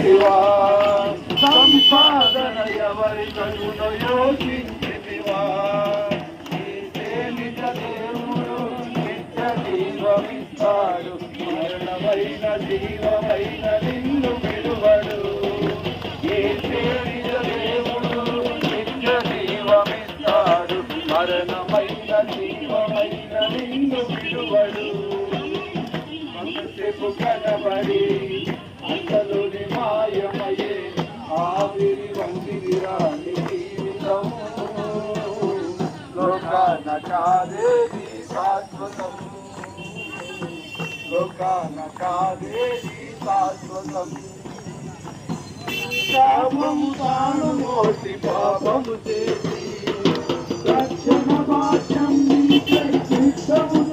యోచించితివా సంపాదన ఎవరి కనున యోచించితివా నిజ దేవుడు నిత్య జీవమిస్తాడు మరణమైన జీవమైన నిన్ను విడువడు నిజ దేవుడు నిత్య జీవమిస్తాడు మరణమైన జీవమైన నిన్ను విడువడు మనసేపు కనబడి అంతలోని మాయమయే ఆవిరి వంటివిరా నీ జీవితము లోకాన కాదేది శాశ్వతం లోకాన కాదేది శాశ్వతం శాపము తాను మోసి పాపము చేసి రక్షణ భాష్యం సిద్ధము